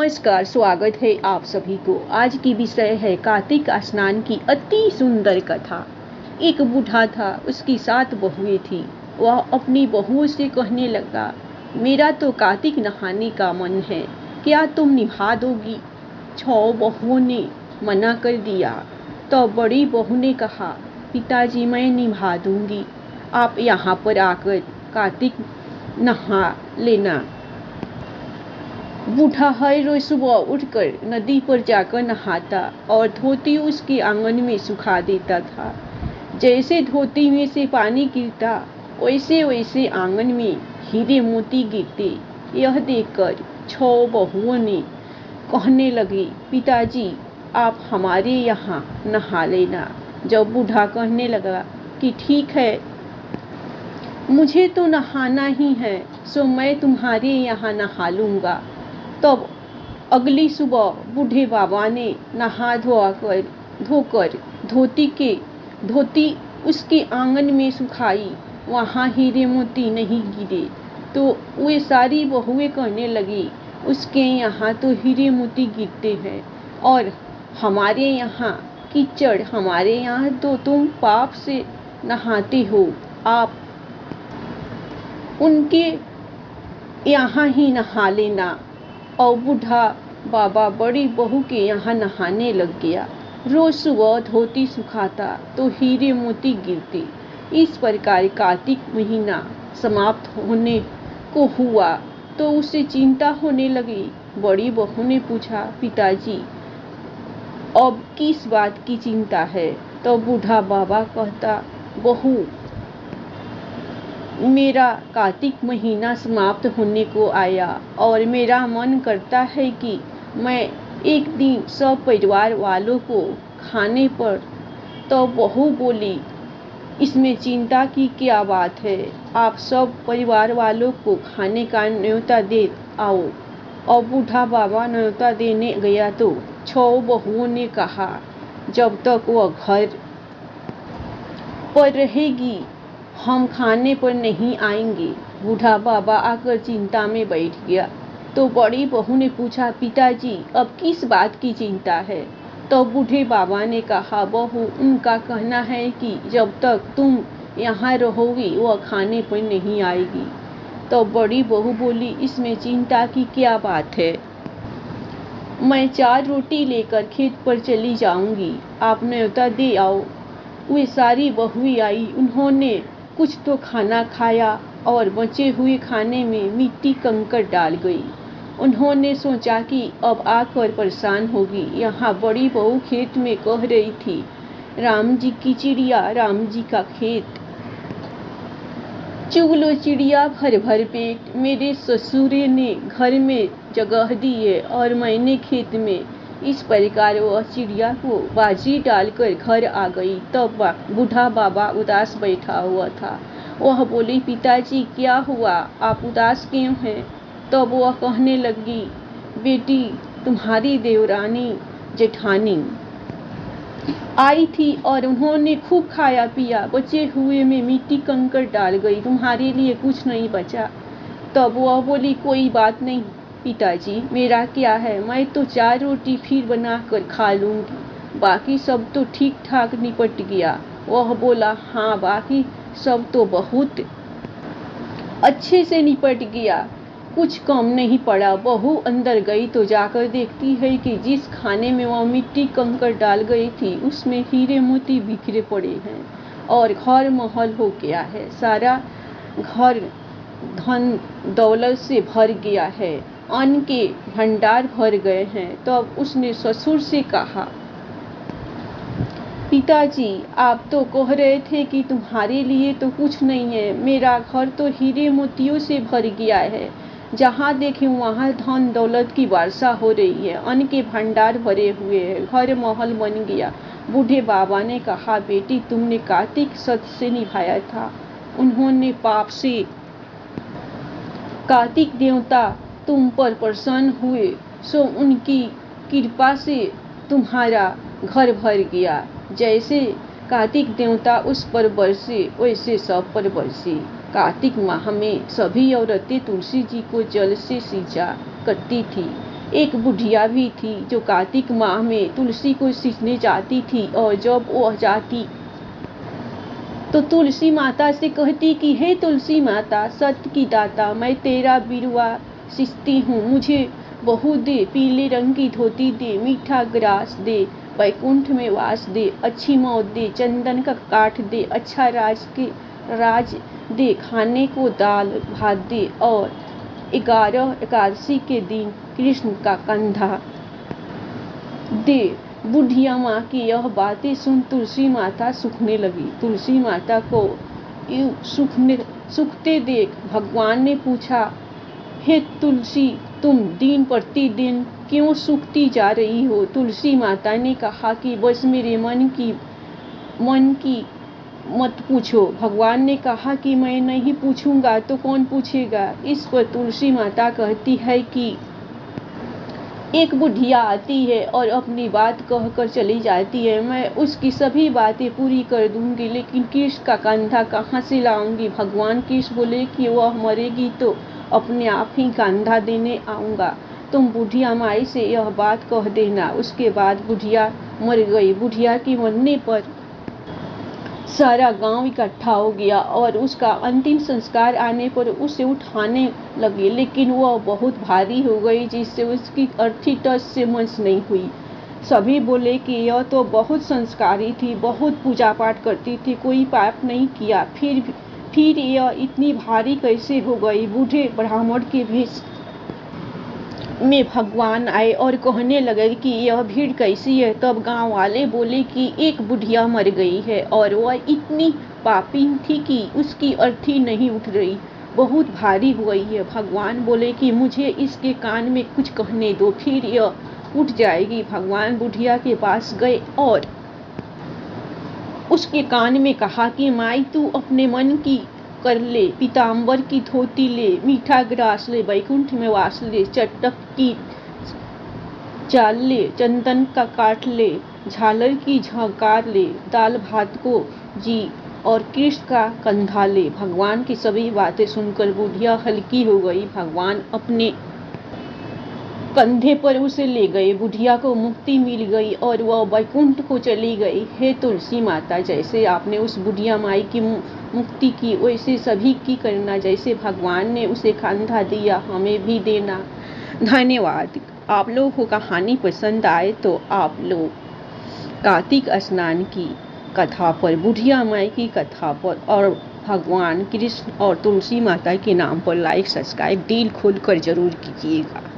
नमस्कार, स्वागत है आप सभी को। आज की विषय है कार्तिक स्नान की अति सुंदर कथा। एक बूढ़ा था, उसकी 7 बहुएं थी। वह अपनी बहुओं से कहने लगा, मेरा तो कार्तिक नहाने का मन है, क्या तुम निभा दोगी? 6 बहुओं ने मना कर दिया। तो बड़ी बहू ने कहा, पिताजी मैं निभा दूंगी, आप यहाँ पर आकर कार्तिक नहा लेना। बूढ़ा हर रोज सुबह उठकर नदी पर जाकर नहाता और धोती उसके आंगन में सुखा देता था। जैसे धोती में से पानी गिरता वैसे वैसे आंगन में हीरे मोती गिरते। यह देखकर 6 बहुओं ने कहने लगी, पिताजी आप हमारे यहाँ नहा लेना। जब बूढ़ा कहने लगा कि ठीक है, मुझे तो नहाना ही है, सो मैं तुम्हारे यहाँ नहा लूँगा। तब अगली सुबह बूढ़े बाबा ने नहा धोकर धोती उसके आंगन में सुखाई। वहाँ हीरे मोती नहीं गिरे। तो वे सारी बहुएं कहने लगी, उसके यहाँ तो हीरे मोती गिरते हैं और हमारे यहाँ कीचड़, हमारे यहाँ तो तुम पाप से नहाते हो, आप उनके यहाँ ही नहा लेना। और बूढ़ा बाबा बड़ी बहू के यहाँ नहाने लग गया। रोज सुबह धोती सुखाता तो हीरे मोती गिरते। इस प्रकार कार्तिक महीना समाप्त होने को हुआ तो उसे चिंता होने लगी। बड़ी बहू ने पूछा, पिताजी अब किस बात की चिंता है? तो बूढ़ा बाबा कहता, बहू मेरा कार्तिक महीना समाप्त होने को आया और मेरा मन करता है कि मैं एक दिन सब परिवार वालों को खाने पर। तो बहू बोली, इसमें चिंता की क्या बात है, आप सब परिवार वालों को खाने का न्योता दे आओ। और बूढ़ा बाबा न्योता देने गया तो 6 बहुओं ने कहा, जब तक वह घर पर रहेगी हम खाने पर नहीं आएंगे। बूढ़ा बाबा आकर चिंता में बैठ गया। तो बड़ी बहू ने पूछा, पिताजी अब किस बात की चिंता है? तो बूढ़े बाबा ने कहा, बहू उनका कहना है कि जब तक तुम यहाँ रहोगी वह खाने पर नहीं आएगी। तो बड़ी बहू बोली, इसमें चिंता की क्या बात है, मैं 4 रोटी लेकर खेत पर चली जाऊंगी, आप न्योता दे आओ। वे सारी बहुएं आई, उन्होंने कुछ तो खाना खाया और बचे हुए खाने में मिट्टी कंकड़ डाल गई। उन्होंने सोचा कि अब आकर परेशान होगी। यहाँ बड़ी बहू खेत में कह रही थी, राम जी की चिड़िया राम जी का खेत, चुग लो चिड़िया भर भर पेट। मेरे ससुरे ने घर में जगह दी है और मैंने खेत में। इस प्रकार वह चिड़िया को बाजी डालकर घर आ गई। तब बूढ़ा बाबा उदास बैठा हुआ था। वह बोली, पिताजी क्या हुआ, आप उदास क्यों हैं? तब वह कहने लगी, बेटी तुम्हारी देवरानी जेठानी आई थी और उन्होंने खूब खाया पिया, बचे हुए में मिट्टी कंकड़ डाल गई, तुम्हारे लिए कुछ नहीं बचा। तब वह बोली, कोई बात नहीं पिताजी, मेरा क्या है, मैं तो 4 रोटी फिर बनाकर खा लूँगी, बाकी सब तो ठीक ठाक निपट गया। वह बोला, हाँ बाकी सब तो बहुत अच्छे से निपट गया, कुछ कम नहीं पड़ा। बहू अंदर गई तो जाकर देखती है कि जिस खाने में वह मिट्टी कंकड़ डाल गई थी उसमें हीरे मोती बिखरे पड़े हैं और घर महल हो गया है। सारा घर धन दौलत से भर गया है, अन्न के भंडार भर गए हैं। तब उसने ससुर से कहा, पिताजी आप तो कह रहे थे कि तुम्हारे लिए तो कुछ नहीं है, मेरा घर तो हीरे मोतियों से भर गया है, जहाँ देखें वहाँ धन दौलत की वर्षा हो रही है, अन्न के भंडार भरे हुए हैं, घर महल बन गया। बूढ़े बाबा ने कहा, बेटी तुमने कार्तिक सत से निभाया था, उन्होंने पाप से, कार्तिक देवता तुम पर प्रसन्न हुए, सो उनकी कृपा से तुम्हारा घर भर गया। जैसे कार्तिक देवता उस पर बरसे वैसे सब पर बरसे। कार्तिक माह में सभी औरतें तुलसी जी को जल से सींचा करती थी। एक बुढ़िया भी थी जो कार्तिक माह में तुलसी को सींचने जाती थी, और जब वह जाती तो तुलसी माता से कहती कि हे तुलसी माता, सत्य की दाता, मैं तेरा बिरुआ सींचती हूँ, मुझे बहू दे, पीले रंग की धोती दे, मीठा ग्रास दे, वैकुंठ में वास दे, अच्छी मौत दे, चंदन का काठ दे, अच्छा राज दे, खाने को दाल भात दे, और 11 एकादशी के दिन कृष्ण का कंधा दे। बुढ़िया माँ की यह बातें सुन तुलसी माता सूखने लगी। तुलसी माता को सूखते देख भगवान ने पूछा, हे तुलसी, तुम दिन प्रतिदिन क्यों सूखती जा रही हो? तुलसी माता ने कहा कि बस मेरे मन की मत पूछो। भगवान ने कहा कि मैं नहीं पूछूंगा तो कौन पूछेगा? इस पर तुलसी माता कहती है कि एक बुढ़िया आती है और अपनी बात कहकर चली जाती है, मैं उसकी सभी बातें पूरी कर दूंगी, लेकिन कृष्ण का कंधा कहाँ से लाऊंगी? भगवान कृष्ण बोले कि वह मरेगी तो अपने आप ही कंधा देने आऊंगा, तुम बुढ़िया माई से यह बात कह देना। उसके बाद बुढ़िया मर गई। बुढ़िया के मरने पर सारा गांव इकट्ठा हो गया और उसका अंतिम संस्कार आने पर उसे उठाने लगे, लेकिन वह बहुत भारी हो गई, जिससे उसकी अर्थी टस से मंच नहीं हुई। सभी बोले कि यह तो बहुत संस्कारी थी, बहुत पूजा पाठ करती थी, कोई पाप नहीं किया, फिर यह इतनी भारी कैसे हो गई? बूढ़े ब्राह्मण के भेष में भगवान आए और कहने लगे कि यह भीड़ कैसी है? तब गांव वाले बोले कि एक बुढ़िया मर गई है और वह इतनी पापी थी कि उसकी अर्थी नहीं उठ रही, बहुत भारी हो गई है। भगवान बोले कि मुझे इसके कान में कुछ कहने दो, फिर यह उठ जाएगी। भगवान बुढ़िया के पास गए और उसके कान में कहा कि माई, तू अपने मन की कर ले, पीताम्बर की धोती ले, मीठा ग्रास ले, वैकुंठ में वास ले, चटक की चाल ले, चंदन का काठ ले, झालर की झंकार ले, दाल भात को जी और कृष्ण का कंधा ले। भगवान की सभी बातें सुनकर बुढ़िया हल्की हो गई। भगवान अपने कंधे पर उसे ले गए, बुढ़िया को मुक्ति मिल गई और वह वैकुंठ को चली गई। हे तुलसी माता, जैसे आपने उस बुढ़िया माई की मुक्ति की, वैसे सभी की करना। जैसे भगवान ने उसे कंधा दिया, हमें भी देना। धन्यवाद। आप लोगों को कहानी पसंद आए तो आप लोग कार्तिक स्नान की कथा पर, बुढ़िया माई की कथा पर और भगवान कृष्ण और तुलसी माता के नाम पर लाइक सब्सक्राइब दिल खोल कर जरूर कीजिएगा।